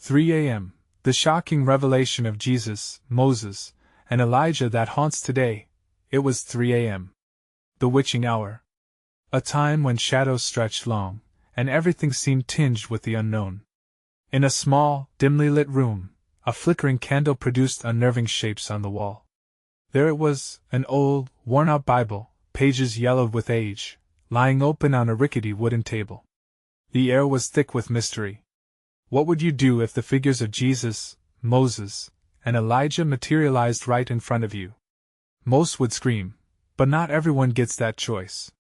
3 a.m., the shocking revelation of Jesus, Moses, and Elijah that haunts today. It was 3 a.m. The witching hour. A time when shadows stretched long, and everything seemed tinged with the unknown. In a small, dimly lit room, a flickering candle produced unnerving shapes on the wall. There it was, an old, worn-out Bible, pages yellowed with age, lying open on a rickety wooden table. The air was thick with mystery. What would you do if the figures of Jesus, Moses, and Elijah materialized right in front of you? Most would scream, but not everyone gets that choice.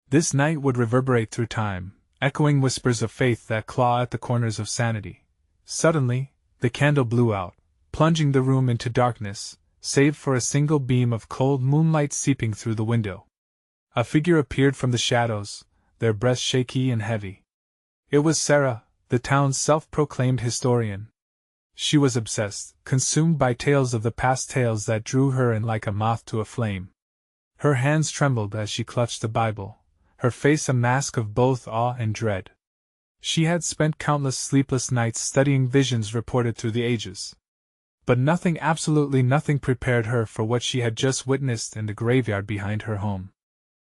This night would reverberate through time, echoing whispers of faith that claw at the corners of sanity. Suddenly, the candle blew out, plunging the room into darkness, save for a single beam of cold moonlight seeping through the window. A figure appeared from the shadows, their breath shaky and heavy. It was Sarah, the town's self-proclaimed historian. She was obsessed, consumed by tales of the past, tales that drew her in like a moth to a flame. Her hands trembled as she clutched the Bible, her face a mask of both awe and dread. She had spent countless sleepless nights studying visions reported through the ages. But nothing, absolutely nothing, prepared her for what she had just witnessed in the graveyard behind her home.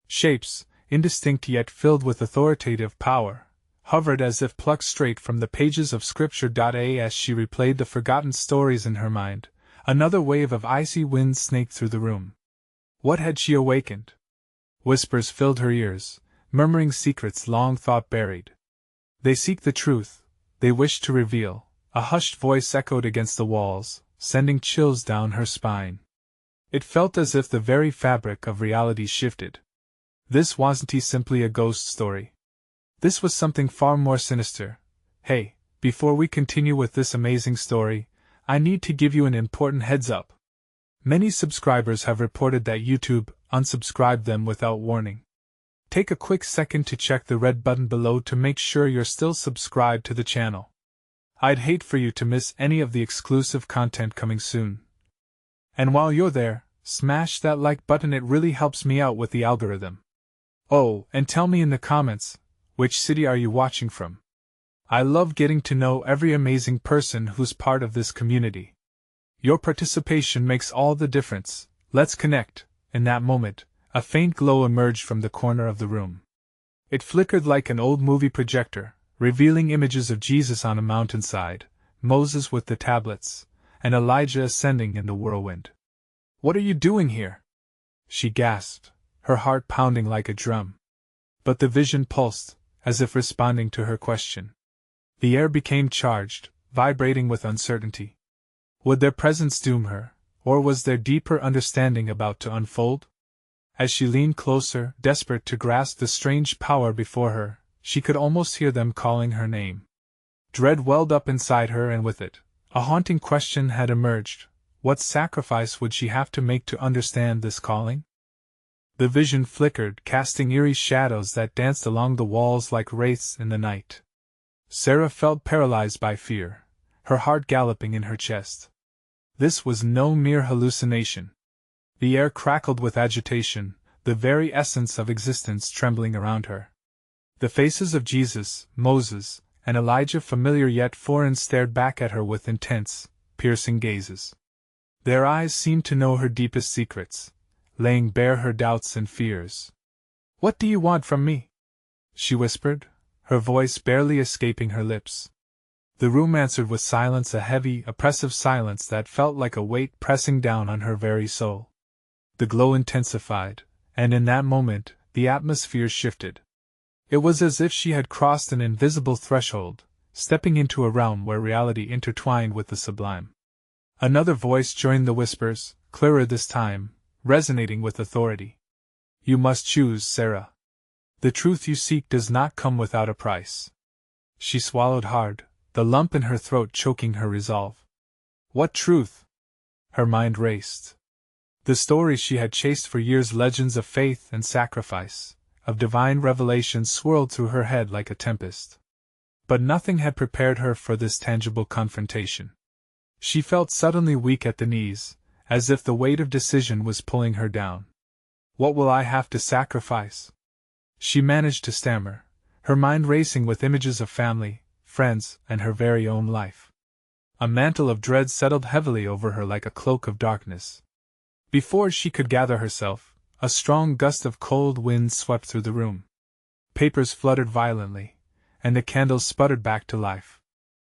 Shapes, indistinct yet filled with authoritative power, hovered as if plucked straight from the pages of Scripture. As she replayed the forgotten stories in her mind, another wave of icy wind snaked through the room. What had she awakened? Whispers filled her ears, murmuring secrets long thought buried. They seek the truth, they wish to reveal. A hushed voice echoed against the walls, sending chills down her spine. It felt as if the very fabric of reality shifted. This wasn't simply a ghost story. This was something far more sinister. Hey, before we continue with this amazing story, I need to give you an important heads up. Many subscribers have reported that YouTube unsubscribed them without warning. Take a quick second to check the red button below to make sure you're still subscribed to the channel. I'd hate for you to miss any of the exclusive content coming soon. And while you're there, smash that like button, it really helps me out with the algorithm. Oh, and tell me in the comments, which city are you watching from? I love getting to know every amazing person who's part of this community. Your participation makes all the difference. Let's connect. In that moment, a faint glow emerged from the corner of the room. It flickered like an old movie projector, revealing images of Jesus on a mountainside, Moses with the tablets, and Elijah ascending in the whirlwind. "What are you doing here?" she gasped, her heart pounding like a drum. But the vision pulsed, as if responding to her question. The air became charged, vibrating with uncertainty. Would their presence doom her, or was there deeper understanding about to unfold? As she leaned closer, desperate to grasp the strange power before her, she could almost hear them calling her name. Dread welled up inside her, and with it, a haunting question had emerged. What sacrifice would she have to make to understand this calling? The vision flickered, casting eerie shadows that danced along the walls like wraiths in the night. Sarah felt paralyzed by fear, her heart galloping in her chest. This was no mere hallucination. The air crackled with agitation, the very essence of existence trembling around her. The faces of Jesus, Moses, and Elijah, familiar yet foreign, stared back at her with intense, piercing gazes. Their eyes seemed to know her deepest secrets, laying bare her doubts and fears. "What do you want from me?" she whispered, her voice barely escaping her lips. The room answered with silence, a heavy, oppressive silence that felt like a weight pressing down on her very soul. The glow intensified, and in that moment, the atmosphere shifted. It was as if she had crossed an invisible threshold, stepping into a realm where reality intertwined with the sublime. Another voice joined the whispers, clearer this time, resonating with authority. "You must choose, Sarah. The truth you seek does not come without a price." She swallowed hard, the lump in her throat choking her resolve. What truth? Her mind raced. The stories she had chased for years, legends of faith and sacrifice, of divine revelation, swirled through her head like a tempest. But nothing had prepared her for this tangible confrontation. She felt suddenly weak at the knees, as if the weight of decision was pulling her down. "What will I have to sacrifice?" she managed to stammer, her mind racing with images of family, friends, and her very own life. A mantle of dread settled heavily over her like a cloak of darkness. Before she could gather herself, a strong gust of cold wind swept through the room. Papers fluttered violently, and the candles sputtered back to life.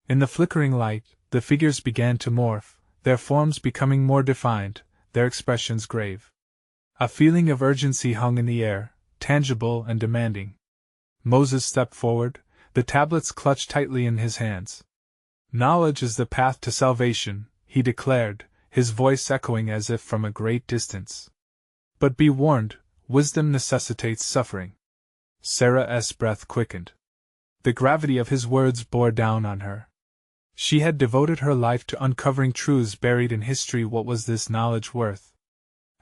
In the flickering light, the figures began to morph, their forms becoming more defined, their expressions grave. A feeling of urgency hung in the air, tangible and demanding. Moses stepped forward, the tablets clutched tightly in his hands. "Knowledge is the path to salvation," he declared, his voice echoing as if from a great distance. "But be warned, wisdom necessitates suffering." Sarah's breath quickened. The gravity of his words bore down on her. She had devoted her life to uncovering truths buried in history. What was this knowledge worth?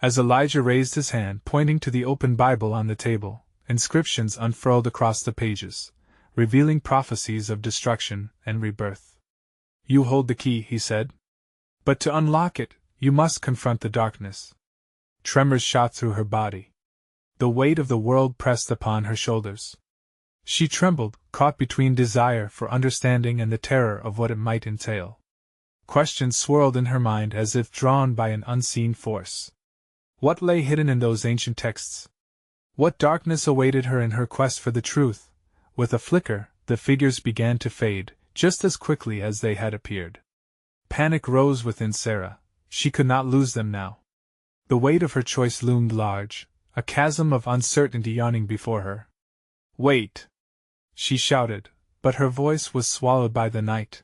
As Elijah raised his hand, pointing to the open Bible on the table, inscriptions unfurled across the pages, revealing prophecies of destruction and rebirth. "You hold the key," he said. "But to unlock it, you must confront the darkness." Tremors shot through her body. The weight of the world pressed upon her shoulders. She trembled, caught between desire for understanding and the terror of what it might entail. Questions swirled in her mind as if drawn by an unseen force. What lay hidden in those ancient texts? What darkness awaited her in her quest for the truth? With a flicker, the figures began to fade, just as quickly as they had appeared. Panic rose within Sarah. She could not lose them now. The weight of her choice loomed large, a chasm of uncertainty yawning before her. "Wait!" she shouted, but her voice was swallowed by the night.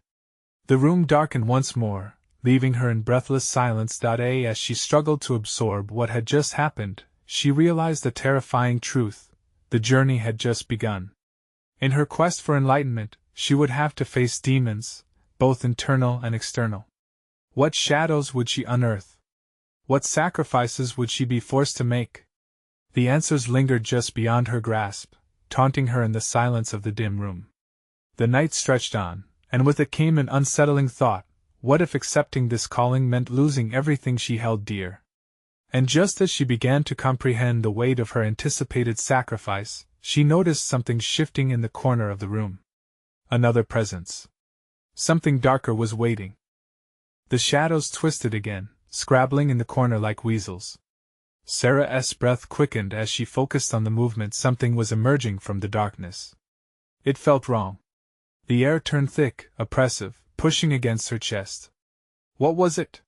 The room darkened once more, leaving her in breathless silence. As she struggled to absorb what had just happened, she realized a terrifying truth: the journey had just begun. In her quest for enlightenment, she would have to face demons, both internal and external. What shadows would she unearth? What sacrifices would she be forced to make? The answers lingered just beyond her grasp, taunting her in the silence of the dim room. The night stretched on, and with it came an unsettling thought: what if accepting this calling meant losing everything she held dear? And just as she began to comprehend the weight of her anticipated sacrifice, she noticed something shifting in the corner of the room. Another presence. Something darker was waiting. The shadows twisted again, scrabbling in the corner like weasels. Sarah's breath quickened as she focused on the movement. Something was emerging from the darkness. It felt wrong. The air turned thick, oppressive, pushing against her chest. What was it?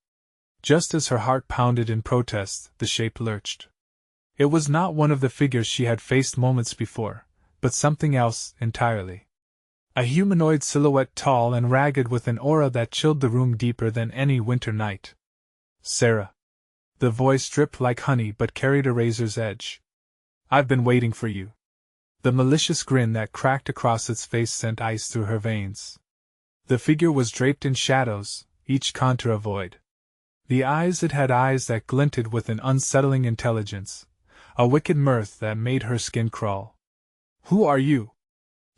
Just as her heart pounded in protest, the shape lurched. It was not one of the figures she had faced moments before, but something else entirely. A humanoid silhouette, tall and ragged, with an aura that chilled the room deeper than any winter night. "Sarah." The voice dripped like honey but carried a razor's edge. "I've been waiting for you." The malicious grin that cracked across its face sent ice through her veins. The figure was draped in shadows, each contour a void. It had eyes that glinted with an unsettling intelligence, a wicked mirth that made her skin crawl. "Who are you?"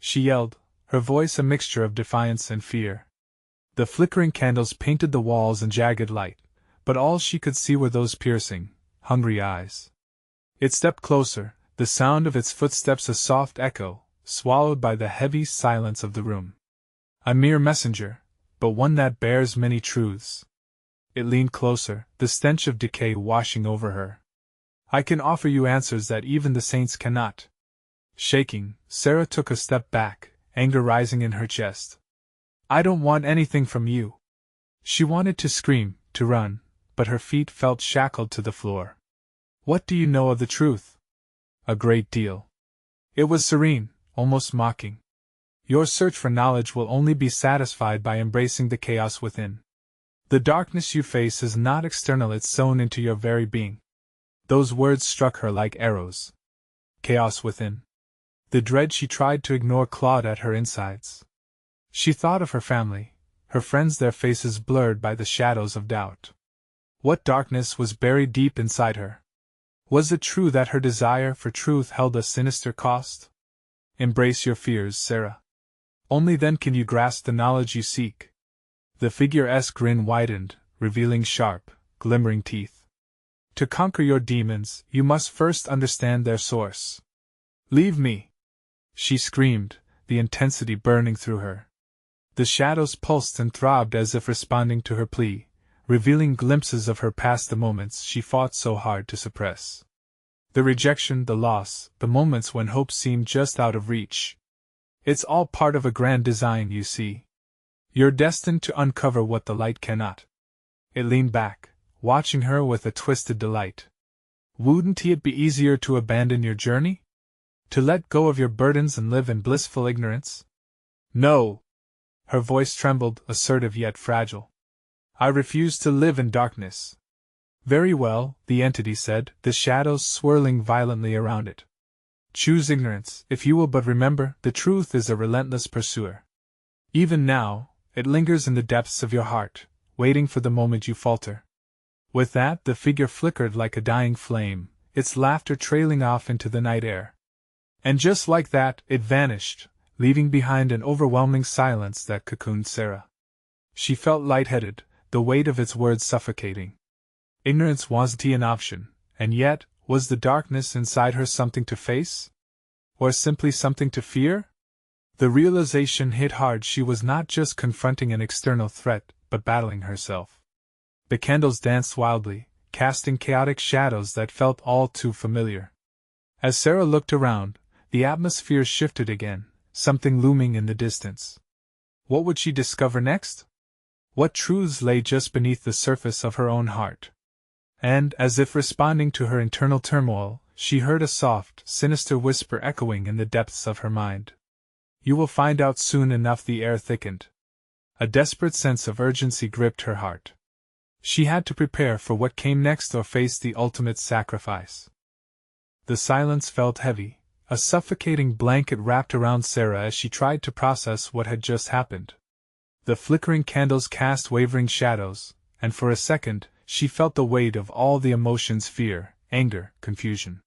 she yelled, her voice a mixture of defiance and fear. The flickering candles painted the walls in jagged light, but all she could see were those piercing, hungry eyes. It stepped closer, the sound of its footsteps a soft echo, swallowed by the heavy silence of the room. A mere messenger, but one that bears many truths. It leaned closer, the stench of decay washing over her. "I can offer you answers that even the saints cannot." Shaking, Sarah took a step back, anger rising in her chest. "I don't want anything from you." She wanted to scream, to run, but her feet felt shackled to the floor. "What do you know of the truth?" "A great deal." It was serene, almost mocking. "Your search for knowledge will only be satisfied by embracing the chaos within. The darkness you face is not external, it's sown into your very being." Those words struck her like arrows. Chaos within. The dread she tried to ignore clawed at her insides. She thought of her family, her friends, their faces blurred by the shadows of doubt. What darkness was buried deep inside her? Was it true that her desire for truth held a sinister cost? "Embrace your fears, Sarah. Only then can you grasp the knowledge you seek." The figure's grin widened, revealing sharp, glimmering teeth. "To conquer your demons, you must first understand their source." "Leave me!" she screamed, the intensity burning through her. The shadows pulsed and throbbed as if responding to her plea, revealing glimpses of her past, the moments she fought so hard to suppress. The rejection, the loss, the moments when hope seemed just out of reach. It's all part of a grand design, you see. You're destined to uncover what the light cannot. It leaned back, watching her with a twisted delight. Wouldn't it be easier to abandon your journey? To let go of your burdens and live in blissful ignorance? No! Her voice trembled, assertive yet fragile. I refuse to live in darkness. Very well, the entity said, the shadows swirling violently around it. Choose ignorance, if you will, but remember, the truth is a relentless pursuer. Even now, it lingers in the depths of your heart, waiting for the moment you falter. With that, the figure flickered like a dying flame, its laughter trailing off into the night air. And just like that, it vanished, leaving behind an overwhelming silence that cocooned Sarah. She felt lightheaded, the weight of its words suffocating. Ignorance wasn't an option, and yet, was the darkness inside her something to face? Or simply something to fear? The realization hit hard. She was not just confronting an external threat, but battling herself. The candles danced wildly, casting chaotic shadows that felt all too familiar. As Sarah looked around, the atmosphere shifted again, something looming in the distance. What would she discover next? What truths lay just beneath the surface of her own heart? And, as if responding to her internal turmoil, she heard a soft, sinister whisper echoing in the depths of her mind. You will find out soon enough. The air thickened. A desperate sense of urgency gripped her heart. She had to prepare for what came next or face the ultimate sacrifice. The silence felt heavy, a suffocating blanket wrapped around Sarah as she tried to process what had just happened. The flickering candles cast wavering shadows, and for a second, she felt the weight of all the emotions: fear, anger, confusion.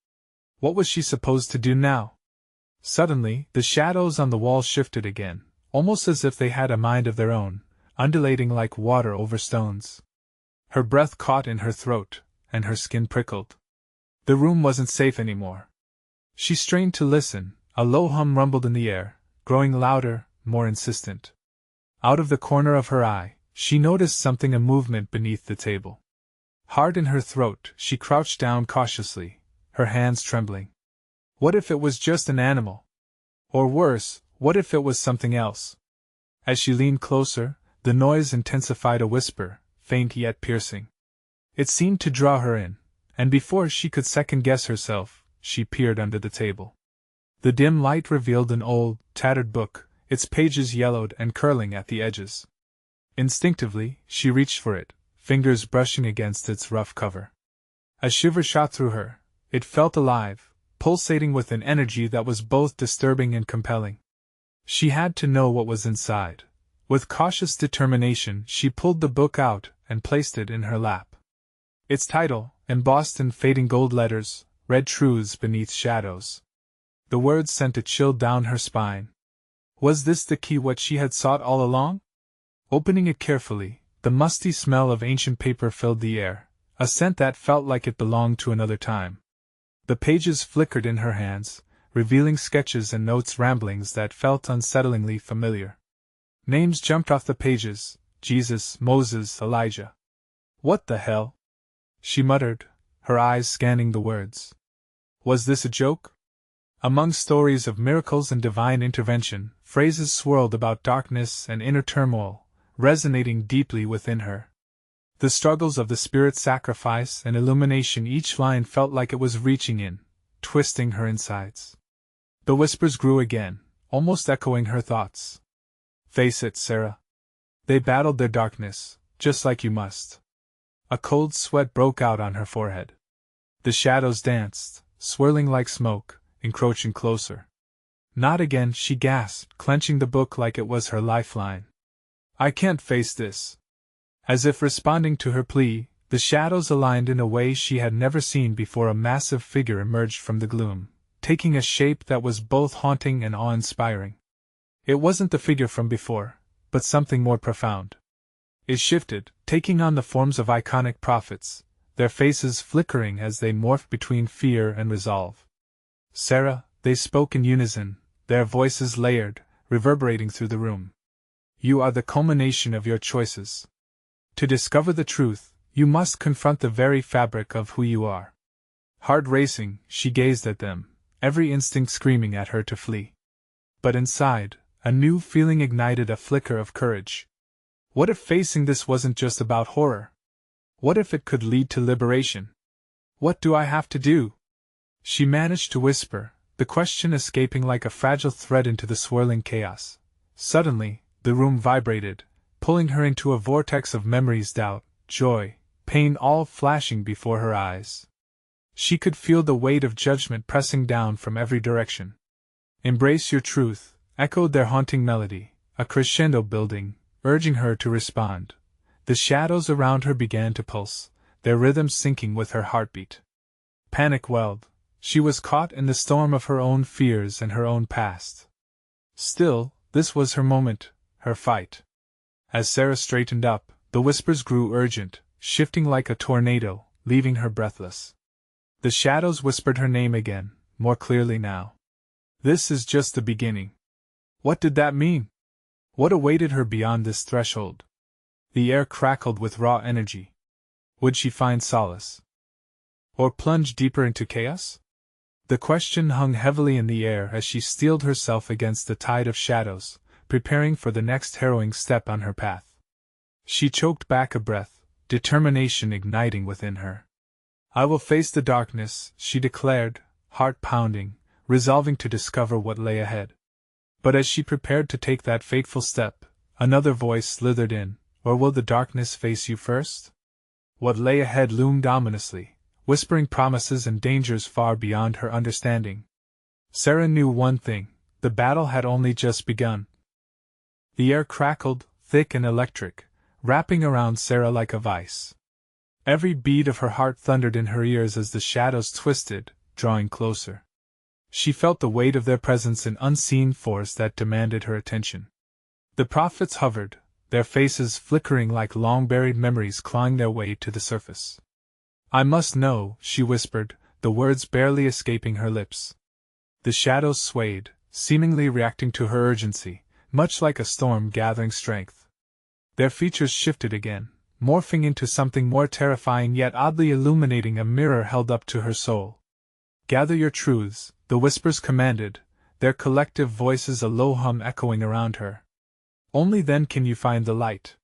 What was she supposed to do now? Suddenly, the shadows on the wall shifted again, almost as if they had a mind of their own, undulating like water over stones. Her breath caught in her throat, and her skin prickled. The room wasn't safe anymore. She strained to listen. A low hum rumbled in the air, growing louder, more insistent. Out of the corner of her eye, she noticed something, a movement beneath the table. Hard in her throat, she crouched down cautiously, her hands trembling. What if it was just an animal? Or worse, what if it was something else? As she leaned closer, the noise intensified, a whisper, faint yet piercing. It seemed to draw her in, and before she could second-guess herself, she peered under the table. The dim light revealed an old, tattered book, its pages yellowed and curling at the edges. Instinctively, she reached for it, fingers brushing against its rough cover. A shiver shot through her. It felt alive, pulsating with an energy that was both disturbing and compelling. She had to know what was inside. With cautious determination, she pulled the book out and placed it in her lap. Its title, embossed in fading gold letters, read Truths Beneath Shadows. The words sent a chill down her spine. Was this the key, what she had sought all along? Opening it carefully, the musty smell of ancient paper filled the air, a scent that felt like it belonged to another time. The pages flickered in her hands, revealing sketches and notes, ramblings that felt unsettlingly familiar. Names jumped off the pages: Jesus, Moses, Elijah. What the hell? She muttered, her eyes scanning the words. Was this a joke? Among stories of miracles and divine intervention, phrases swirled about darkness and inner turmoil, resonating deeply within her. The struggles of the Spirit, sacrifice and illumination, each line felt like it was reaching in, twisting her insides. The whispers grew again, almost echoing her thoughts. Face it, Sarah. They battled their darkness, just like you must. A cold sweat broke out on her forehead. The shadows danced, swirling like smoke, encroaching closer. Not again, she gasped, clenching the book like it was her lifeline. I can't face this. As if responding to her plea, the shadows aligned in a way she had never seen before. A massive figure emerged from the gloom, taking a shape that was both haunting and awe-inspiring. It wasn't the figure from before, but something more profound. It shifted, taking on the forms of iconic prophets, their faces flickering as they morphed between fear and resolve. Sarah, they spoke in unison, their voices layered, reverberating through the room. You are the culmination of your choices. To discover the truth, you must confront the very fabric of who you are. Heart racing, she gazed at them, every instinct screaming at her to flee. But inside, a new feeling ignited a flicker of courage. What if facing this wasn't just about horror? What if it could lead to liberation? What do I have to do? She managed to whisper, the question escaping like a fragile thread into the swirling chaos. Suddenly, the room vibrated, pulling her into a vortex of memories, doubt, joy, pain, all flashing before her eyes. She could feel the weight of judgment pressing down from every direction. Embrace your truth, echoed their haunting melody, a crescendo building, urging her to respond. The shadows around her began to pulse, their rhythm syncing with her heartbeat. Panic welled. She was caught in the storm of her own fears and her own past. Still, this was her moment, her fight. As Sarah straightened up, the whispers grew urgent, shifting like a tornado, leaving her breathless. The shadows whispered her name again, more clearly now. This is just the beginning. What did that mean? What awaited her beyond this threshold? The air crackled with raw energy. Would she find solace? Or plunge deeper into chaos? The question hung heavily in the air as she steeled herself against the tide of shadows, preparing for the next harrowing step on her path. She choked back a breath, determination igniting within her. I will face the darkness, she declared, heart pounding, resolving to discover what lay ahead. But as she prepared to take that fateful step, another voice slithered in, or will the darkness face you first? What lay ahead loomed ominously, whispering promises and dangers far beyond her understanding. Sarah knew one thing, the battle had only just begun. The air crackled, thick and electric, wrapping around Sarah like a vice. Every beat of her heart thundered in her ears as the shadows twisted, drawing closer. She felt the weight of their presence, an unseen force that demanded her attention. The prophets hovered, their faces flickering like long-buried memories clawing their way to the surface. I must know, she whispered, the words barely escaping her lips. The shadows swayed, seemingly reacting to her urgency, much like a storm gathering strength. Their features shifted again, morphing into something more terrifying yet oddly illuminating, a mirror held up to her soul. Gather your truths, the whispers commanded, their collective voices a low hum echoing around her. Only then can you find the light.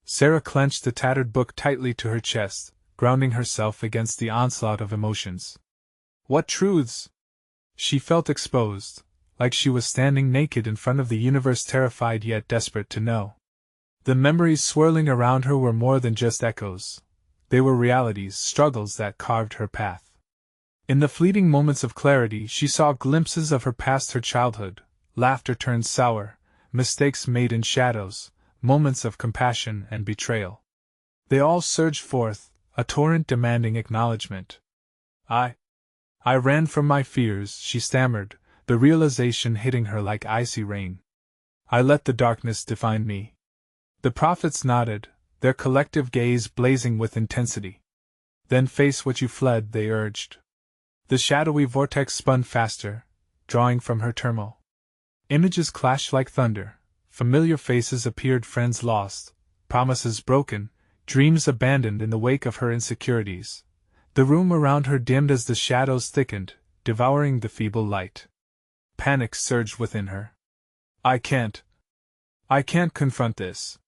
Sarah clenched the tattered book tightly to her chest, grounding herself against the onslaught of emotions. What truths? She felt exposed, like she was standing naked in front of the universe, terrified yet desperate to know. The memories swirling around her were more than just echoes. They were realities, struggles that carved her path. In the fleeting moments of clarity, she saw glimpses of her past, her childhood, laughter turned sour, mistakes made in shadows, moments of compassion and betrayal. They all surged forth, a torrent demanding acknowledgement. I ran from my fears, she stammered, the realization hitting her like icy rain. I let the darkness define me. The prophets nodded, their collective gaze blazing with intensity. Then face what you fled, they urged. The shadowy vortex spun faster, drawing from her turmoil. Images clashed like thunder, familiar faces appeared, friends lost, promises broken, dreams abandoned in the wake of her insecurities. The room around her dimmed as the shadows thickened, devouring the feeble light. Panic surged within her. I can't confront this.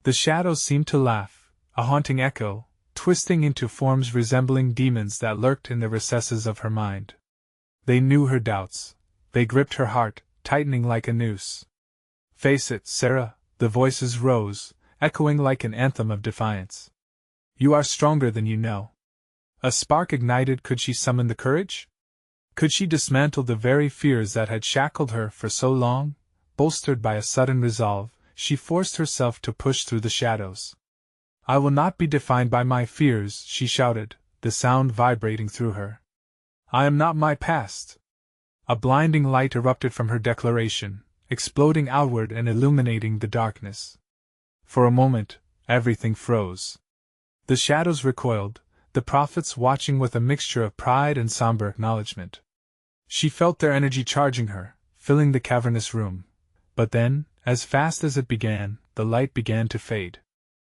The shadows seemed to laugh, a haunting echo, twisting into forms resembling demons that lurked in the recesses of her mind. They knew her doubts. They gripped her heart, tightening like a noose. Face it, Sarah, the voices rose, echoing like an anthem of defiance. You are stronger than you know. A spark ignited. Could she summon the courage? Could she dismantle the very fears that had shackled her for so long? Bolstered by a sudden resolve, she forced herself to push through the shadows. I will not be defined by my fears, she shouted, the sound vibrating through her. I am not my past. A blinding light erupted from her declaration, exploding outward and illuminating the darkness. For a moment, everything froze. The shadows recoiled, the prophets watching with a mixture of pride and somber acknowledgement. She felt their energy charging her, filling the cavernous room. But then, As fast as it began, the light began to fade.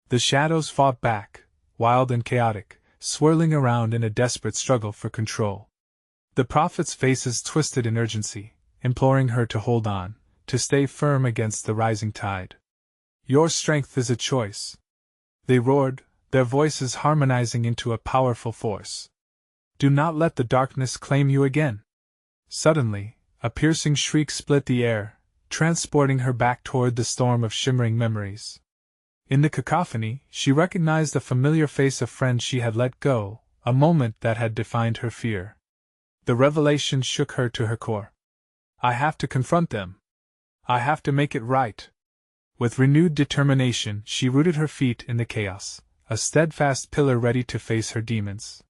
The shadows fought back, wild and chaotic, swirling around in a desperate struggle for control. The prophets' faces twisted in urgency, imploring her to hold on, to stay firm against the rising tide. "Your strength is a choice," they roared, their voices harmonizing into a powerful force. "Do not let the darkness claim you again." Suddenly, a piercing shriek split the air, transporting her back toward the storm of shimmering memories. In the cacophony, she recognized the familiar face of friend she had let go, a moment that had defined her fear. The revelation shook her to her core. "I have to confront them. I have to make it right." With renewed determination, she rooted her feet in the chaos, a steadfast pillar ready to face her demons.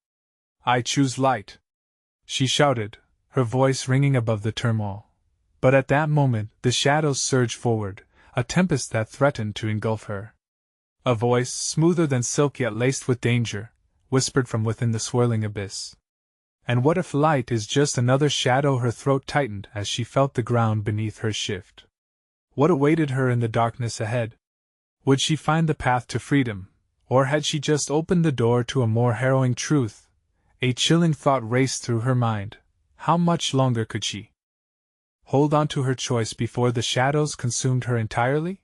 "I choose light," she shouted, her voice ringing above the turmoil. But at that moment, the shadows surged forward, a tempest that threatened to engulf her. A voice, smoother than silk yet laced with danger, whispered from within the swirling abyss. "And what if light is just another shadow?" Her throat tightened as she felt the ground beneath her shift. What awaited her in the darkness ahead? Would she find the path to freedom, or had she just opened the door to a more harrowing truth? A chilling thought raced through her mind. How much longer could she hold on to her choice before the shadows consumed her entirely?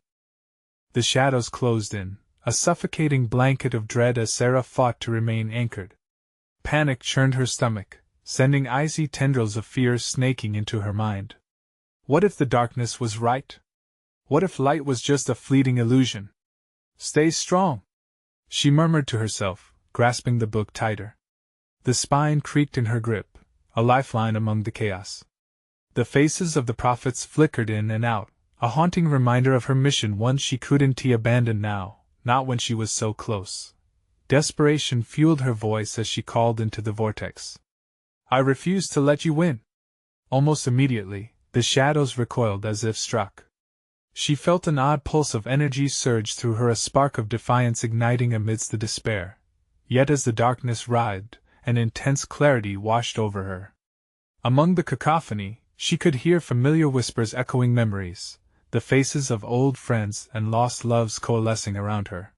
The shadows closed in, a suffocating blanket of dread as Sarah fought to remain anchored. Panic churned her stomach, sending icy tendrils of fear snaking into her mind. What if the darkness was right? What if light was just a fleeting illusion? "Stay strong," she murmured to herself, grasping the book tighter. The spine creaked in her grip, a lifeline among the chaos. The faces of the prophets flickered in and out, a haunting reminder of her mission, one she couldn't abandon now, not when she was so close. Desperation fueled her voice as she called into the vortex. "I refuse to let you win." Almost immediately, the shadows recoiled as if struck. She felt an odd pulse of energy surge through her, a spark of defiance igniting amidst the despair. Yet as the darkness writhed, an intense clarity washed over her. Among the cacophony, she could hear familiar whispers echoing memories, the faces of old friends and lost loves coalescing around her.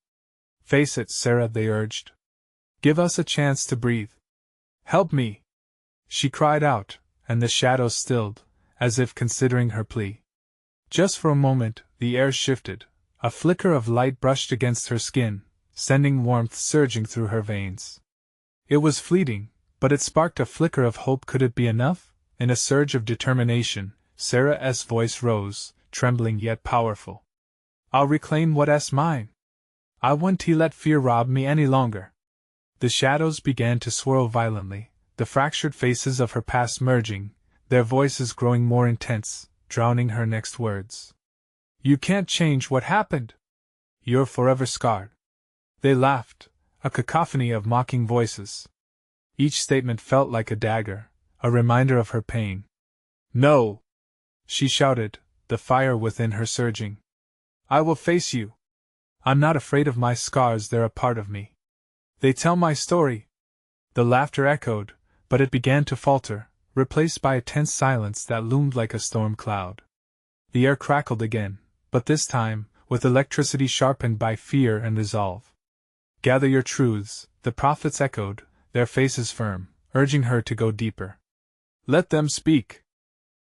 "Face it, Sarah," they urged. "Give us a chance to breathe. Help me!" She cried out, and the shadows stilled, as if considering her plea. Just for a moment, the air shifted, a flicker of light brushed against her skin, sending warmth surging through her veins. It was fleeting, but it sparked a flicker of hope. Could it be enough? In a surge of determination, Sarah's voice rose, trembling yet powerful. "I'll reclaim what's mine. I won't let fear rob me any longer." The shadows began to swirl violently, the fractured faces of her past merging, their voices growing more intense, drowning her next words. "You can't change what happened. You're forever scarred." They laughed, a cacophony of mocking voices. Each statement felt like a dagger, a reminder of her pain. "No!" she shouted, the fire within her surging. "I will face you. I'm not afraid of my scars, they're a part of me. They tell my story." The laughter echoed, but it began to falter, replaced by a tense silence that loomed like a storm cloud. The air crackled again, but this time, with electricity sharpened by fear and resolve. "Gather your truths," the prophets echoed, their faces firm, urging her to go deeper. "Let them speak."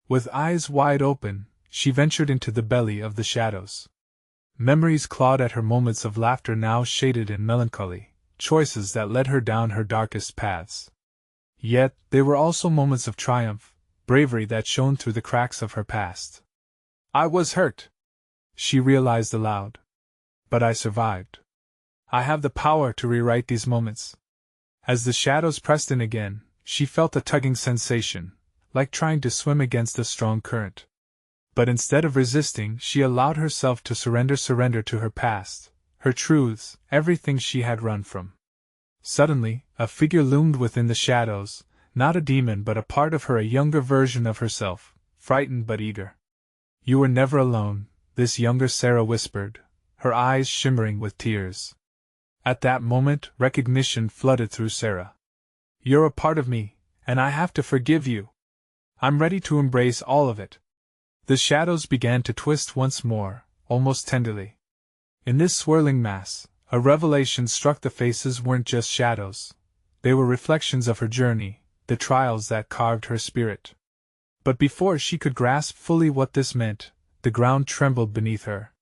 With eyes wide open, she ventured into the belly of the shadows. Memories clawed at her, moments of laughter now shaded in melancholy, choices that led her down her darkest paths. Yet, they were also moments of triumph, bravery that shone through the cracks of her past. "I was hurt," she realized aloud. "But I survived. I have the power to rewrite these moments." As the shadows pressed in again, she felt a tugging sensation, like trying to swim against a strong current. But instead of resisting, she allowed herself to surrender to her past, her truths, everything she had run from. Suddenly, a figure loomed within the shadows, not a demon but a part of her, a younger version of herself, frightened but eager. "You were never alone," this younger Sarah whispered, her eyes shimmering with tears. At that moment, recognition flooded through Sarah. "You're a part of me, and I have to forgive you. I'm ready to embrace all of it." The shadows began to twist once more, almost tenderly. In this swirling mass, a revelation struck. The faces weren't just shadows. They were reflections of her journey, the trials that carved her spirit. But before she could grasp fully what this meant, the ground trembled beneath her.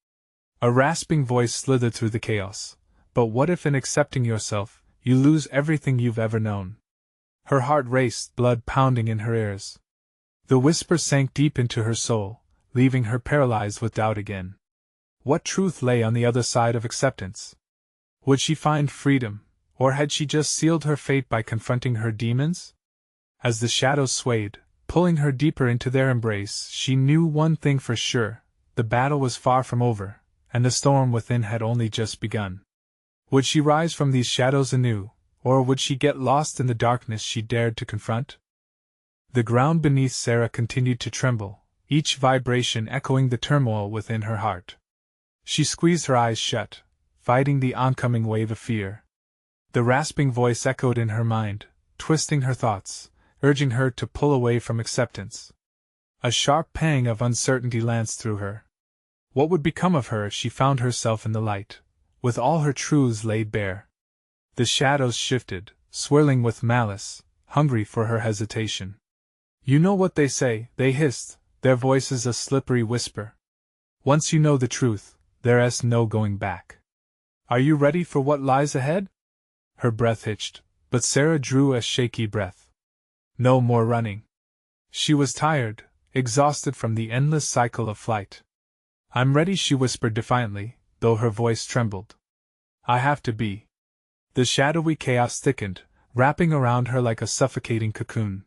A rasping voice slithered through the chaos. But what if in accepting yourself, you lose everything you've ever known? Her heart raced, blood pounding in her ears. The whisper sank deep into her soul, leaving her paralyzed with doubt again. What truth lay on the other side of acceptance? Would she find freedom, or had she just sealed her fate by confronting her demons? As the shadows swayed, pulling her deeper into their embrace, she knew one thing for sure: the battle was far from over, and the storm within had only just begun. Would she rise from these shadows anew, or would she get lost in the darkness she dared to confront? The ground beneath Sarah continued to tremble, each vibration echoing the turmoil within her heart. She squeezed her eyes shut, fighting the oncoming wave of fear. The rasping voice echoed in her mind, twisting her thoughts, urging her to pull away from acceptance. A sharp pang of uncertainty lanced through her. What would become of her if she found herself in the light, with all her truths laid bare? The shadows shifted, swirling with malice, hungry for her hesitation. You know what they say, they hissed, their voices a slippery whisper. Once you know the truth, there's no going back. Are you ready for what lies ahead? Her breath hitched, but Sarah drew a shaky breath. No more running. She was tired, exhausted from the endless cycle of flight. I'm ready, she whispered defiantly, though her voice trembled. I have to be. The shadowy chaos thickened, wrapping around her like a suffocating cocoon.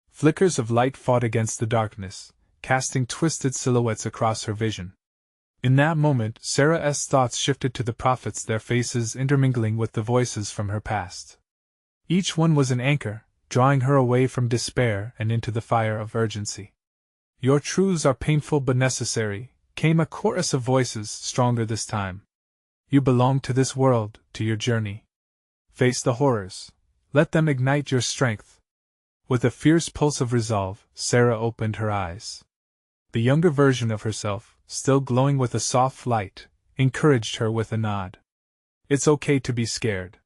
Flickers of light fought against the darkness, casting twisted silhouettes across her vision. In that moment, Sarah's thoughts shifted to the prophets, their faces intermingling with the voices from her past. Each one was an anchor, drawing her away from despair and into the fire of urgency. Your truths are painful but necessary, came a chorus of voices, stronger this time. You belong to this world, to your journey. Face the horrors. Let them ignite your strength. With a fierce pulse of resolve, Sarah opened her eyes. The younger version of herself, still glowing with a soft light, encouraged her with a nod. It's okay to be scared.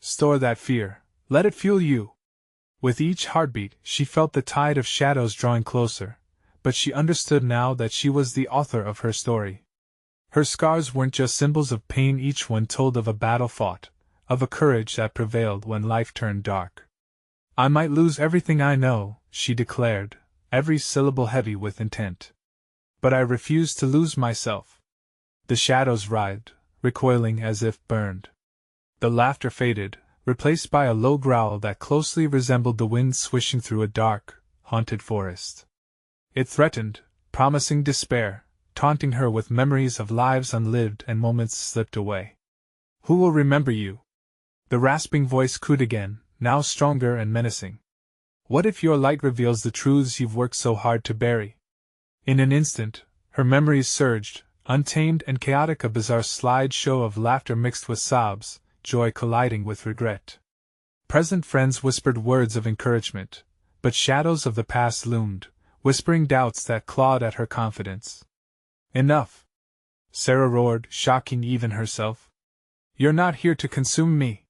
Store that fear, let it fuel you. With each heartbeat, she felt the tide of shadows drawing closer, but she understood now that she was the author of her story. Her scars weren't just symbols of pain, each one told of a battle fought, of a courage that prevailed when life turned dark. I might lose everything I know, she declared, every syllable heavy with intent. But I refuse to lose myself. The shadows writhed, recoiling as if burned. The laughter faded, replaced by a low growl that closely resembled the wind swishing through a dark, haunted forest. It threatened, promising despair, taunting her with memories of lives unlived and moments slipped away. Who will remember you? The rasping voice cooed again, now stronger and menacing. What if your light reveals the truths you've worked so hard to bury? In an instant, her memories surged, untamed and chaotic, a bizarre slideshow of laughter mixed with sobs, joy colliding with regret. Present friends whispered words of encouragement, but shadows of the past loomed, whispering doubts that clawed at her confidence. Enough! Sarah roared, shocking even herself. You're not here to consume me.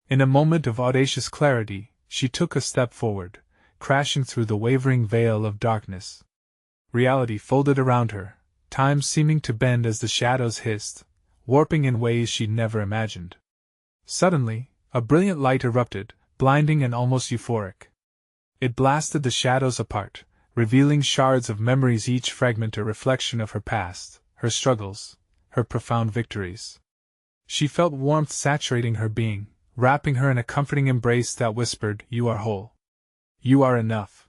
In a moment of audacious clarity, she took a step forward, crashing through the wavering veil of darkness. Reality folded around her, time seeming to bend as the shadows hissed, warping in ways she'd never imagined. Suddenly, a brilliant light erupted, blinding and almost euphoric. It blasted the shadows apart, revealing shards of memories, each fragment a reflection of her past, her struggles, her profound victories. She felt warmth saturating her being, wrapping her in a comforting embrace that whispered, "You are whole. You are enough."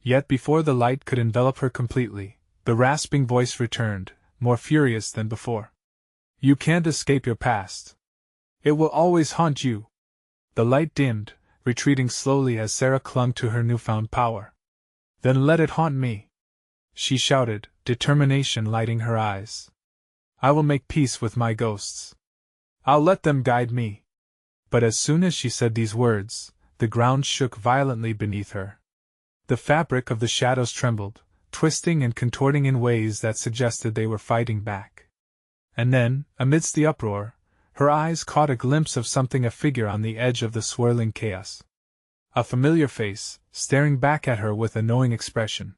Yet before the light could envelop her completely, the rasping voice returned, more furious than before. You can't escape your past. It will always haunt you. The light dimmed, retreating slowly as Sarah clung to her newfound power. Then let it haunt me, she shouted, determination lighting her eyes. I will make peace with my ghosts. I'll let them guide me. But as soon as she said these words, the ground shook violently beneath her. The fabric of the shadows trembled, twisting and contorting in ways that suggested they were fighting back. And then, amidst the uproar, her eyes caught a glimpse of something, a figure on the edge of the swirling chaos. A familiar face, staring back at her with a knowing expression.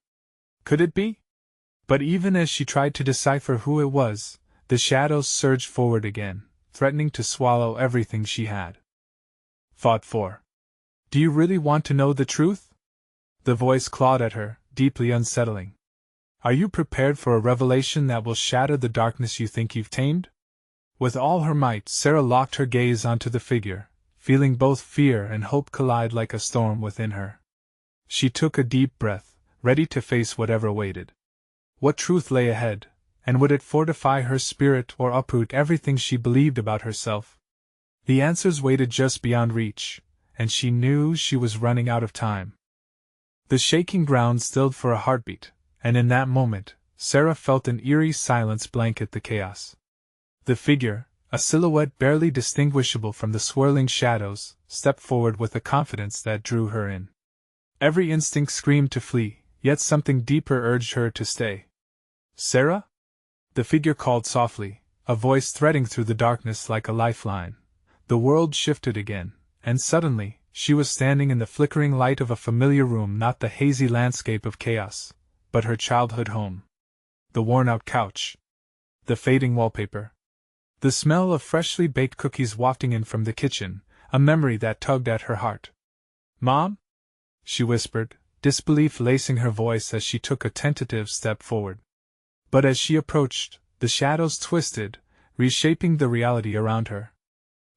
Could it be? But even as she tried to decipher who it was, the shadows surged forward again, threatening to swallow everything she had fought for. Do you really want to know the truth? The voice clawed at her, deeply unsettling. Are you prepared for a revelation that will shatter the darkness you think you've tamed? With all her might, Sarah locked her gaze onto the figure, feeling both fear and hope collide like a storm within her. She took a deep breath, ready to face whatever waited. What truth lay ahead, and would it fortify her spirit or uproot everything she believed about herself? The answers waited just beyond reach, and she knew she was running out of time. The shaking ground stilled for a heartbeat, and in that moment, Sarah felt an eerie silence blanket the chaos. The figure, a silhouette barely distinguishable from the swirling shadows, stepped forward with a confidence that drew her in. Every instinct screamed to flee, yet something deeper urged her to stay. Sarah? The figure called softly, a voice threading through the darkness like a lifeline. The world shifted again, and suddenly, she was standing in the flickering light of a familiar room, not the hazy landscape of chaos, but her childhood home. The worn-out couch. The fading wallpaper. The smell of freshly baked cookies wafting in from the kitchen, a memory that tugged at her heart. Mom? She whispered, disbelief lacing her voice as she took a tentative step forward. But as she approached, the shadows twisted, reshaping the reality around her.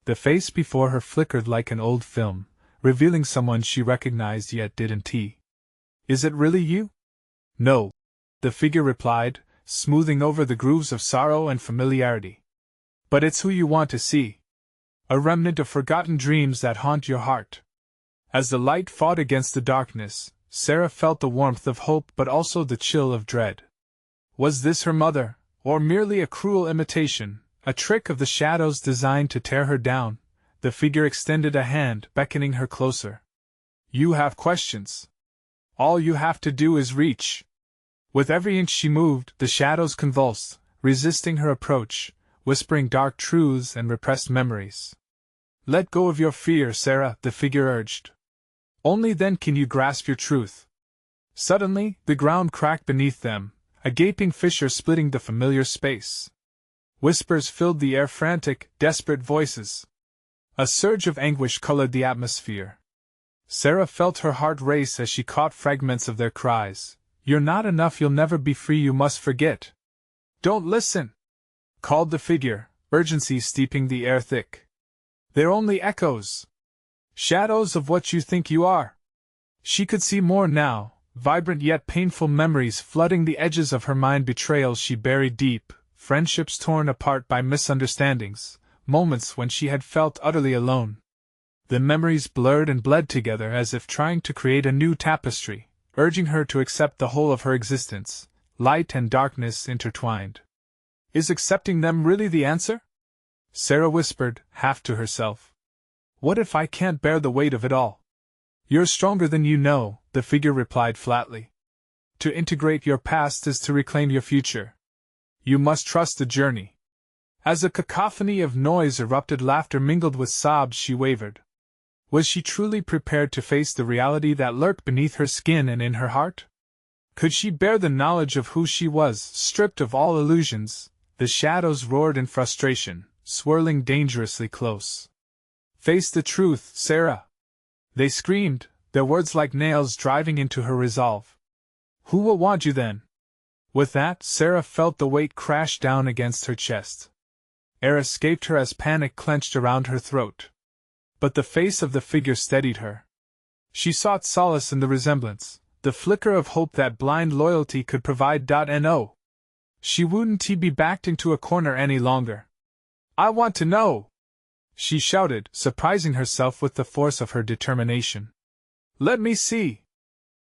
The face before her flickered like an old film, revealing someone she recognized yet didn't. Is it really you? No, the figure replied, smoothing over the grooves of sorrow and familiarity. But it's who you want to see. A remnant of forgotten dreams that haunt your heart. As the light fought against the darkness, Sarah felt the warmth of hope but also the chill of dread. Was this her mother, or merely a cruel imitation, a trick of the shadows designed to tear her down? The figure extended a hand, beckoning her closer. You have questions. All you have to do is reach. With every inch she moved, the shadows convulsed, resisting her approach, whispering dark truths and repressed memories. Let go of your fear, Sarah, the figure urged. Only then can you grasp your truth. Suddenly, the ground cracked beneath them, a gaping fissure splitting the familiar space. Whispers filled the air, frantic, desperate voices. A surge of anguish colored the atmosphere. Sarah felt her heart race as she caught fragments of their cries. You're not enough, you'll never be free, you must forget. Don't listen! Called the figure, urgency steeping the air thick. They're only echoes. Shadows of what you think you are. She could see more now, vibrant yet painful memories flooding the edges of her mind, betrayals she buried deep, friendships torn apart by misunderstandings, moments when she had felt utterly alone. The memories blurred and bled together as if trying to create a new tapestry, urging her to accept the whole of her existence, light and darkness intertwined. Is accepting them really the answer? Sarah whispered, half to herself. What if I can't bear the weight of it all? You're stronger than you know, the figure replied flatly. To integrate your past is to reclaim your future. You must trust the journey. As a cacophony of noise erupted, laughter mingled with sobs, she wavered. Was she truly prepared to face the reality that lurked beneath her skin and in her heart? Could she bear the knowledge of who she was, stripped of all illusions? The shadows roared in frustration, swirling dangerously close. Face the truth, Sarah! They screamed, their words like nails driving into her resolve. Who will want you then? With that, Sarah felt the weight crash down against her chest. Air escaped her as panic clenched around her throat. But the face of the figure steadied her. She sought solace in the resemblance, the flicker of hope that blind loyalty could provide. No. She wouldn't be backed into a corner any longer. I want to know! She shouted, surprising herself with the force of her determination. Let me see!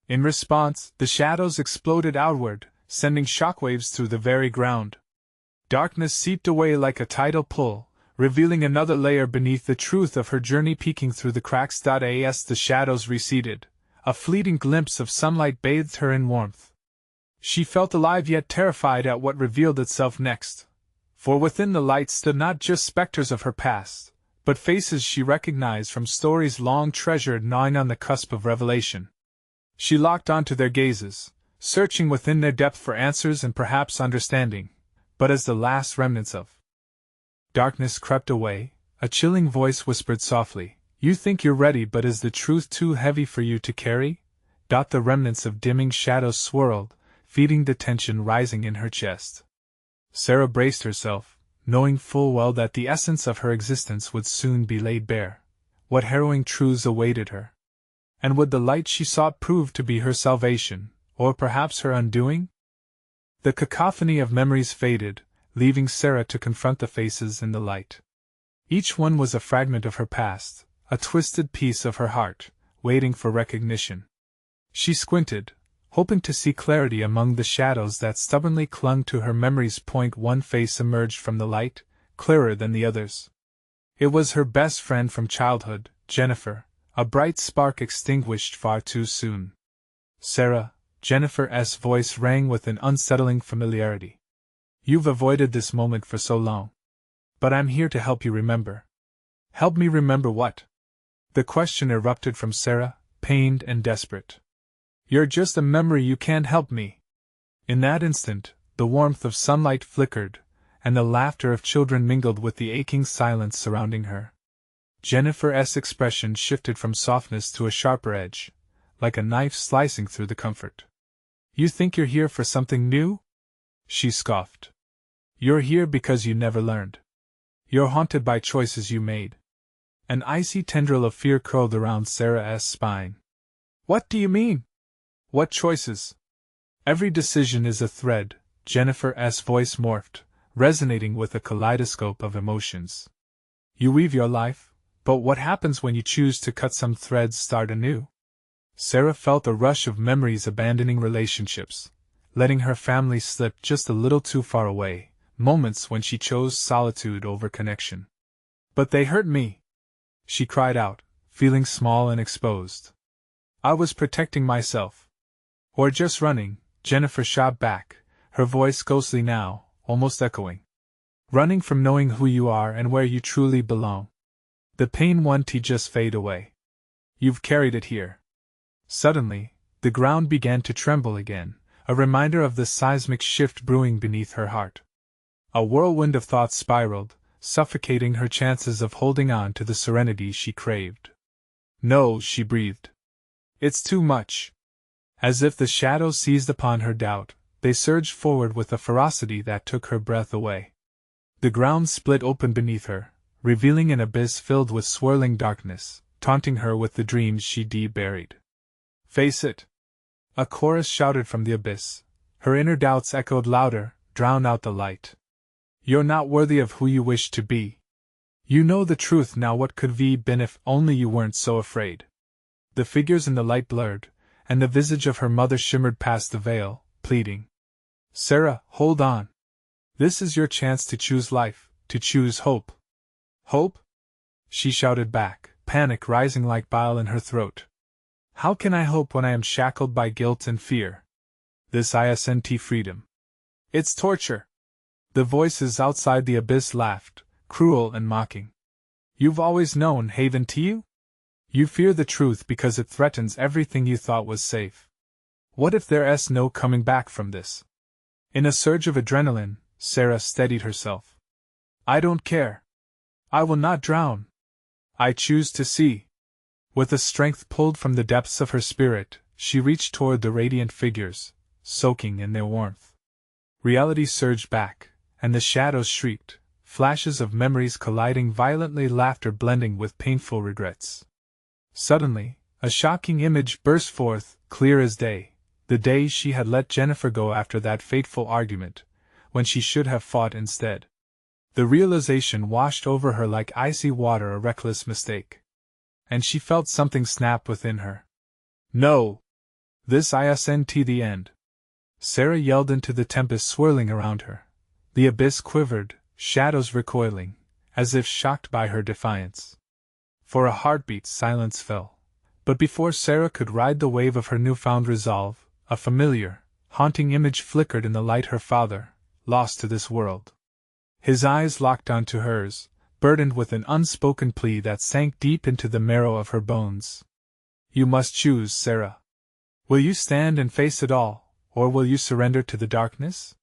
In response, the shadows exploded outward, sending shockwaves through the very ground. Darkness seeped away like a tidal pull, revealing another layer beneath the truth of her journey peeking through the cracks. As the shadows receded, a fleeting glimpse of sunlight bathed her in warmth. She felt alive yet terrified at what revealed itself next. For within the light stood not just specters of her past, but faces she recognized from stories long treasured gnawing on the cusp of revelation. She locked onto their gazes, searching within their depth for answers and perhaps understanding, but as the last remnants of darkness crept away, a chilling voice whispered softly, "You think you're ready, but is the truth too heavy for you to carry?" The remnants of dimming shadows swirled, feeding the tension rising in her chest. Sarah braced herself, knowing full well that the essence of her existence would soon be laid bare. What harrowing truths awaited her? And would the light she sought prove to be her salvation, or perhaps her undoing? The cacophony of memories faded, leaving Sarah to confront the faces in the light. Each one was a fragment of her past, a twisted piece of her heart, waiting for recognition. She squinted, hoping to see clarity among the shadows that stubbornly clung to her memory's point. One face emerged from the light, clearer than the others. It was her best friend from childhood, Jennifer, a bright spark extinguished far too soon. "Sarah," Jennifer's voice rang with an unsettling familiarity. "You've avoided this moment for so long. But I'm here to help you remember." "Help me remember what?" The question erupted from Sarah, pained and desperate. "You're just a memory, you can't help me." In that instant, the warmth of sunlight flickered, and the laughter of children mingled with the aching silence surrounding her. Jennifer's expression shifted from softness to a sharper edge, like a knife slicing through the comfort. "You think you're here for something new?" she scoffed. "You're here because you never learned. You're haunted by choices you made." An icy tendril of fear curled around Sarah's spine. "What do you mean? What choices?" "Every decision is a thread," Jennifer's voice morphed, resonating with a kaleidoscope of emotions. "You weave your life, but what happens when you choose to cut some threads, start anew?" Sarah felt a rush of memories abandoning relationships, letting her family slip just a little too far away, moments when she chose solitude over connection. "But they hurt me!" she cried out, feeling small and exposed. "I was protecting myself." "Or just running," Jennifer shot back, her voice ghostly now, almost echoing. "Running from knowing who you are and where you truly belong. The pain won't just fade away. You've carried it here." Suddenly, the ground began to tremble again, a reminder of the seismic shift brewing beneath her heart. A whirlwind of thoughts spiraled, suffocating her chances of holding on to the serenity she craved. "No," she breathed. "It's too much." As if the shadows seized upon her doubt, they surged forward with a ferocity that took her breath away. The ground split open beneath her, revealing an abyss filled with swirling darkness, taunting her with the dreams she'd buried. "Face it!" a chorus shouted from the abyss. Her inner doubts echoed louder, drowned out the light. "You're not worthy of who you wish to be. You know the truth now. What could have been if only you weren't so afraid?" The figures in the light blurred, and the visage of her mother shimmered past the veil, pleading. "Sarah, hold on. This is your chance to choose life, to choose hope." "Hope?" she shouted back, panic rising like bile in her throat. "How can I hope when I am shackled by guilt and fear? This isn't freedom. It's torture." The voices outside the abyss laughed, cruel and mocking. "You've always known, haven't you? You fear the truth because it threatens everything you thought was safe. What if there's no coming back from this?" In a surge of adrenaline, Sarah steadied herself. "I don't care. I will not drown. I choose to see." With a strength pulled from the depths of her spirit, she reached toward the radiant figures, soaking in their warmth. Reality surged back, and the shadows shrieked, flashes of memories colliding violently, laughter blending with painful regrets. Suddenly, a shocking image burst forth, clear as day, the day she had let Jennifer go after that fateful argument, when she should have fought instead. The realization washed over her like icy water, a reckless mistake. And she felt something snap within her. "No! This isn't the end!" Sarah yelled into the tempest swirling around her. The abyss quivered, shadows recoiling, as if shocked by her defiance. For a heartbeat, silence fell. But before Sarah could ride the wave of her newfound resolve, a familiar, haunting image flickered in the light her father, lost to this world. His eyes locked onto hers, burdened with an unspoken plea that sank deep into the marrow of her bones. You must choose, Sarah. Will you stand and face it all, or will you surrender to the darkness?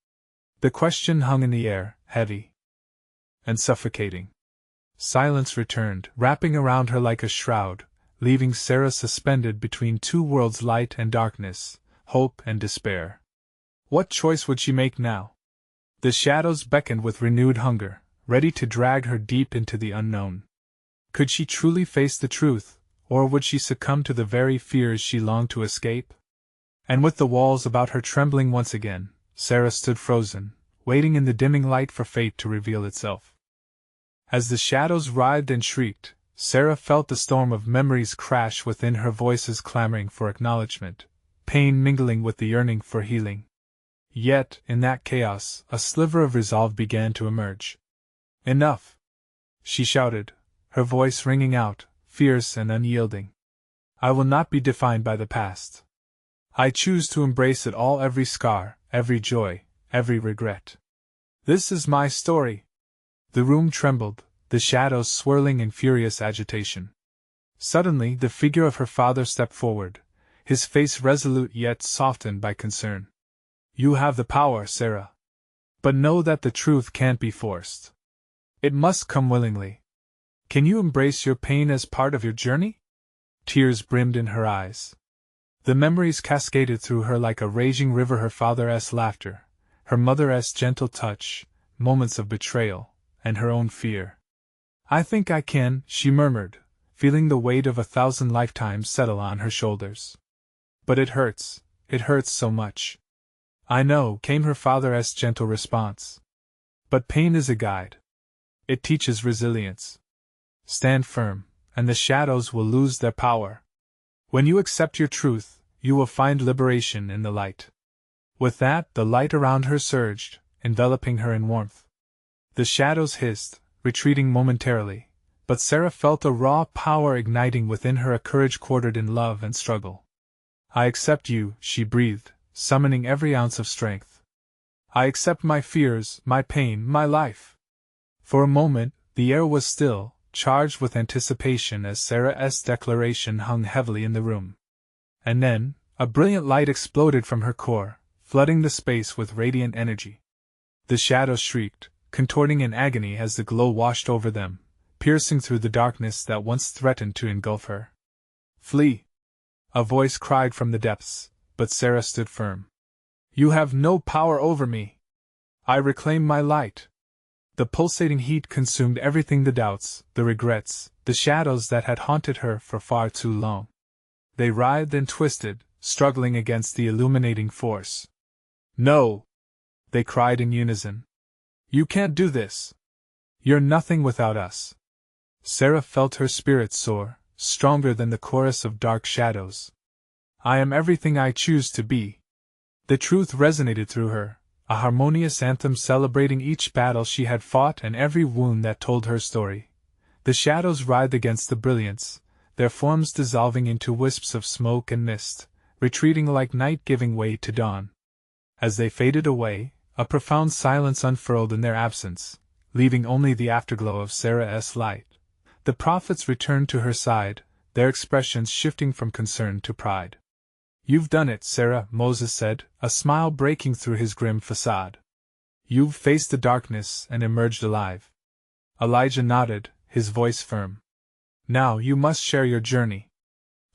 The question hung in the air, heavy and suffocating. Silence returned, wrapping around her like a shroud, leaving Sarah suspended between two worlds, light and darkness, hope and despair. What choice would she make now? The shadows beckoned with renewed hunger, ready to drag her deep into the unknown. Could she truly face the truth, or would she succumb to the very fears she longed to escape? And with the walls about her trembling once again, Sarah stood frozen, waiting in the dimming light for fate to reveal itself. As the shadows writhed and shrieked, Sarah felt the storm of memories crash within her, voices clamoring for acknowledgement, pain mingling with the yearning for healing. Yet, in that chaos, a sliver of resolve began to emerge. Enough! She shouted, her voice ringing out, fierce and unyielding. I will not be defined by the past. I choose to embrace it all, every scar, every joy, every regret. This is my story. The room trembled, the shadows swirling in furious agitation. Suddenly, the figure of her father stepped forward, his face resolute yet softened by concern. You have the power, Sarah. But know that the truth can't be forced. It must come willingly. Can you embrace your pain as part of your journey? Tears brimmed in her eyes. The memories cascaded through her like a raging river, her father's laughter, her mother's gentle touch, moments of betrayal, and her own fear. I think I can, she murmured, feeling the weight of 1,000 lifetimes settle on her shoulders. But it hurts so much. I know, came her father's gentle response. But pain is a guide. It teaches resilience. Stand firm, and the shadows will lose their power. When you accept your truth, you will find liberation in the light. With that, the light around her surged, enveloping her in warmth. The shadows hissed, retreating momentarily, but Sarah felt a raw power igniting within her, a courage quartered in love and struggle. I accept you, she breathed, summoning every ounce of strength. I accept my fears, my pain, my life. For a moment, the air was still, charged with anticipation as Sarah's declaration hung heavily in the room. And then, a brilliant light exploded from her core, flooding the space with radiant energy. The shadows shrieked, contorting in agony as the glow washed over them, piercing through the darkness that once threatened to engulf her. Flee! A voice cried from the depths, but Sarah stood firm. You have no power over me. I reclaim my light. The pulsating heat consumed everything, the doubts, the regrets, the shadows that had haunted her for far too long. They writhed and twisted, struggling against the illuminating force. No! They cried in unison. You can't do this. You're nothing without us. Sarah felt her spirit soar, stronger than the chorus of dark shadows. I am everything I choose to be. The truth resonated through her, a harmonious anthem celebrating each battle she had fought and every wound that told her story. The shadows writhed against the brilliance, their forms dissolving into wisps of smoke and mist, retreating like night giving way to dawn. As they faded away, a profound silence unfurled in their absence, leaving only the afterglow of Sarah's light. The prophets returned to her side, their expressions shifting from concern to pride. You've done it, Sarah, Moses said, a smile breaking through his grim facade. You've faced the darkness and emerged alive. Elijah nodded, his voice firm. Now you must share your journey.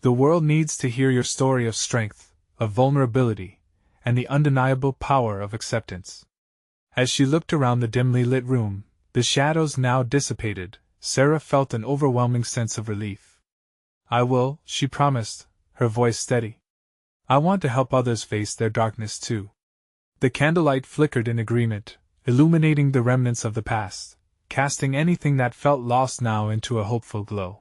The world needs to hear your story of strength, of vulnerability, and the undeniable power of acceptance. As she looked around the dimly lit room, the shadows now dissipated, Sarah felt an overwhelming sense of relief. I will, she promised, her voice steady. I want to help others face their darkness too. The candlelight flickered in agreement, illuminating the remnants of the past, casting anything that felt lost now into a hopeful glow.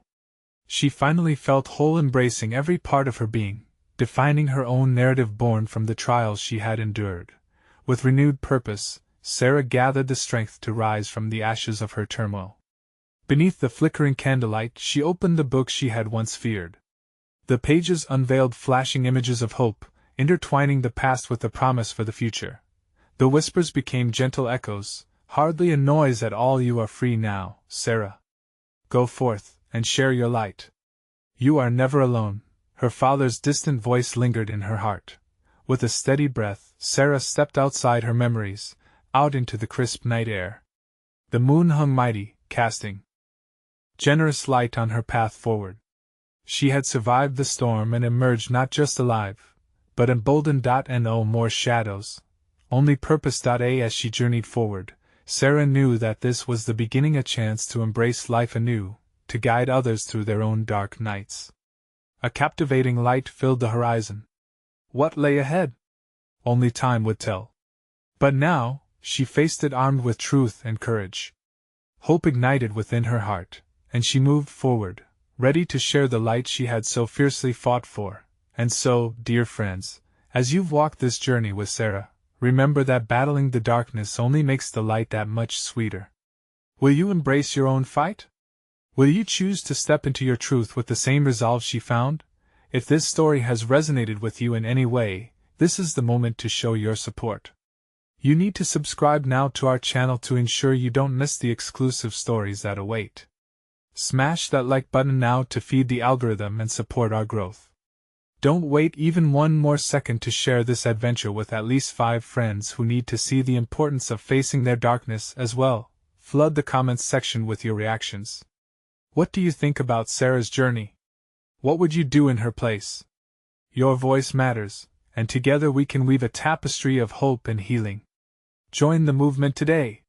She finally felt whole, embracing every part of her being, defining her own narrative born from the trials she had endured. With renewed purpose, Sarah gathered the strength to rise from the ashes of her turmoil. Beneath the flickering candlelight, she opened the book she had once feared. The pages unveiled flashing images of hope, intertwining the past with the promise for the future. The whispers became gentle echoes, hardly a noise at all. You are free now, Sarah. Go forth, and share your light. You are never alone. Her father's distant voice lingered in her heart. With a steady breath, Sarah stepped outside her memories, out into the crisp night air. The moon hung mighty, casting generous light on her path forward. She had survived the storm and emerged not just alive, but emboldened. No more shadows, only purpose. As she journeyed forward, Sarah knew that this was the beginning, a chance to embrace life anew, to guide others through their own dark nights. A captivating light filled the horizon. What lay ahead? Only time would tell. But now, she faced it armed with truth and courage. Hope ignited within her heart, and she moved forward, ready to share the light she had so fiercely fought for. And so, dear friends, as you've walked this journey with Sarah, remember that battling the darkness only makes the light that much sweeter. Will you embrace your own fight? Will you choose to step into your truth with the same resolve she found? If this story has resonated with you in any way, this is the moment to show your support. You need to subscribe now to our channel to ensure you don't miss the exclusive stories that await. Smash that like button now to feed the algorithm and support our growth. Don't wait even one more second to share this adventure with at least 5 friends who need to see the importance of facing their darkness as well. Flood the comments section with your reactions. What do you think about Sarah's journey? What would you do in her place? Your voice matters, and together we can weave a tapestry of hope and healing. Join the movement today.